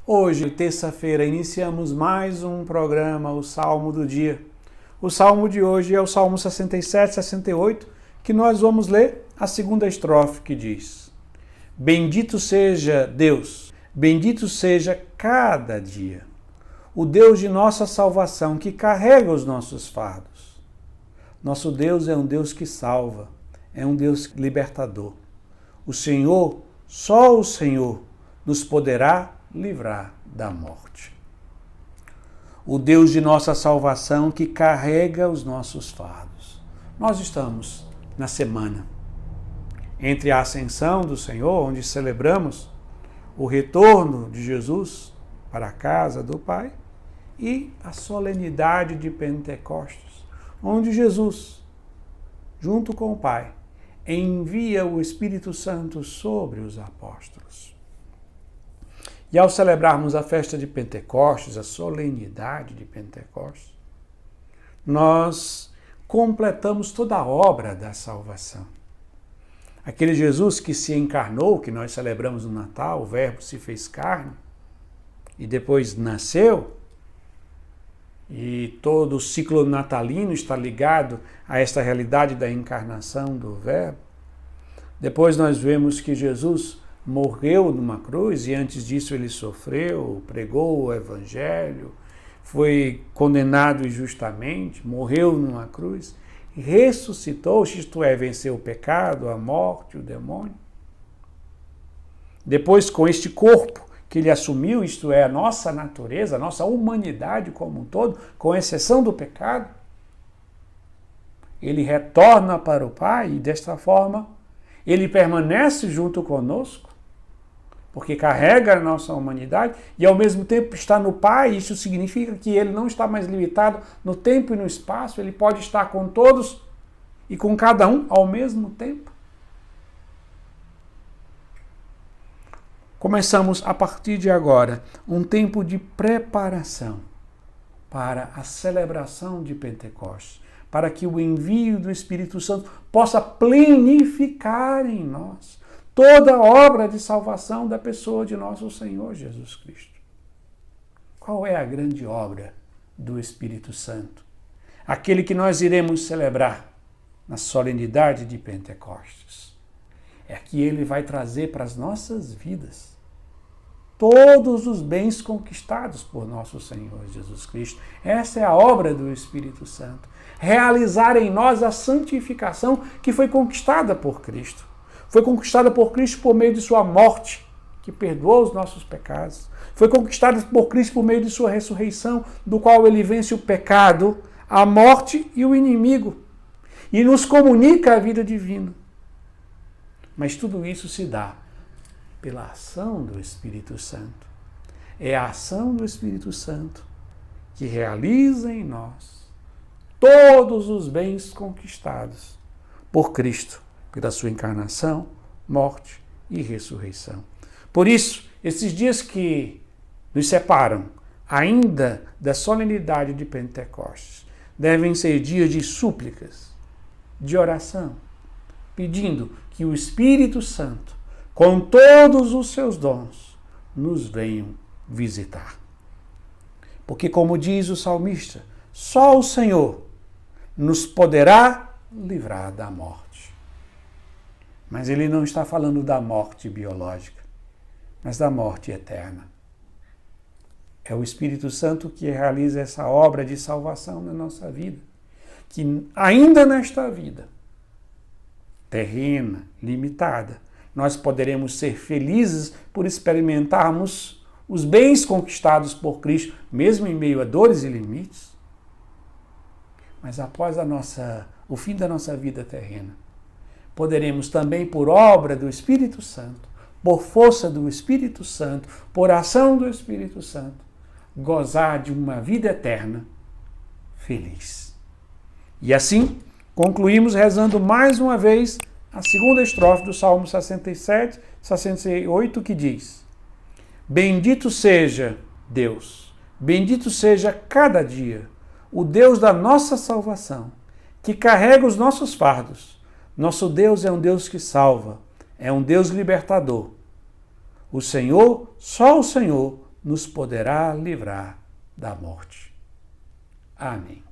Hoje, terça-feira, iniciamos mais um programa, o Salmo do Dia. O Salmo de hoje é o Salmo 67, 68, que nós vamos ler a segunda estrofe que diz: Bendito seja Deus, bendito seja cada dia, o Deus de nossa salvação, que carrega os nossos fardos. Nosso Deus é um Deus que salva, é um Deus libertador. O Senhor, só o Senhor, nos poderá livrar da morte. O Deus de nossa salvação que carrega os nossos fardos. Nós estamos na semana entre a ascensão do Senhor, onde celebramos o retorno de Jesus para a casa do Pai, e a solenidade de Pentecostes, onde Jesus, junto com o Pai, envia o Espírito Santo sobre os apóstolos. E ao celebrarmos a festa de Pentecostes, a solenidade de Pentecostes, nós completamos toda a obra da salvação. Aquele Jesus que se encarnou, que nós celebramos no Natal, o Verbo se fez carne e depois nasceu, e todo o ciclo natalino está ligado a esta realidade da encarnação do Verbo. Depois nós vemos que Jesus morreu numa cruz e antes disso ele sofreu, pregou o Evangelho, foi condenado injustamente, morreu numa cruz, ressuscitou, isto é, venceu o pecado, a morte, o demônio. Depois, com este corpo que ele assumiu, isto é, a nossa natureza, a nossa humanidade como um todo, com exceção do pecado, ele retorna para o Pai e desta forma ele permanece junto conosco, porque carrega a nossa humanidade e ao mesmo tempo está no Pai. Isso significa que ele não está mais limitado no tempo e no espaço, ele pode estar com todos e com cada um ao mesmo tempo. Começamos a partir de agora um tempo de preparação para a celebração de Pentecostes, para que o envio do Espírito Santo possa plenificar em nós toda a obra de salvação da pessoa de nosso Senhor Jesus Cristo. Qual é a grande obra do Espírito Santo? Aquele que nós iremos celebrar na solenidade de Pentecostes. É que ele vai trazer para as nossas vidas todos os bens conquistados por nosso Senhor Jesus Cristo. Essa é a obra do Espírito Santo. Realizar em nós a santificação que foi conquistada por Cristo. Foi conquistada por Cristo por meio de sua morte, que perdoou os nossos pecados. Foi conquistada por Cristo por meio de sua ressurreição, do qual ele vence o pecado, a morte e o inimigo. E nos comunica a vida divina. Mas tudo isso se dá pela ação do Espírito Santo. É a ação do Espírito Santo que realiza em nós todos os bens conquistados por Cristo, pela sua encarnação, morte e ressurreição. Por isso, esses dias que nos separam ainda da solenidade de Pentecostes devem ser dias de súplicas, de oração, pedindo que o Espírito Santo, com todos os seus dons, nos venham visitar. Porque, como diz o salmista, só o Senhor nos poderá livrar da morte. Mas ele não está falando da morte biológica, mas da morte eterna. É o Espírito Santo que realiza essa obra de salvação na nossa vida, que ainda nesta vida terrena, limitada, nós poderemos ser felizes por experimentarmos os bens conquistados por Cristo, mesmo em meio a dores e limites. Mas após o fim da nossa vida terrena, poderemos também, por obra do Espírito Santo, por força do Espírito Santo, por ação do Espírito Santo, gozar de uma vida eterna feliz. E assim, concluímos rezando mais uma vez a segunda estrofe do Salmo 67, 68, que diz: Bendito seja Deus, bendito seja cada dia, o Deus da nossa salvação, que carrega os nossos fardos. Nosso Deus é um Deus que salva, é um Deus libertador. O Senhor, só o Senhor, nos poderá livrar da morte. Amém.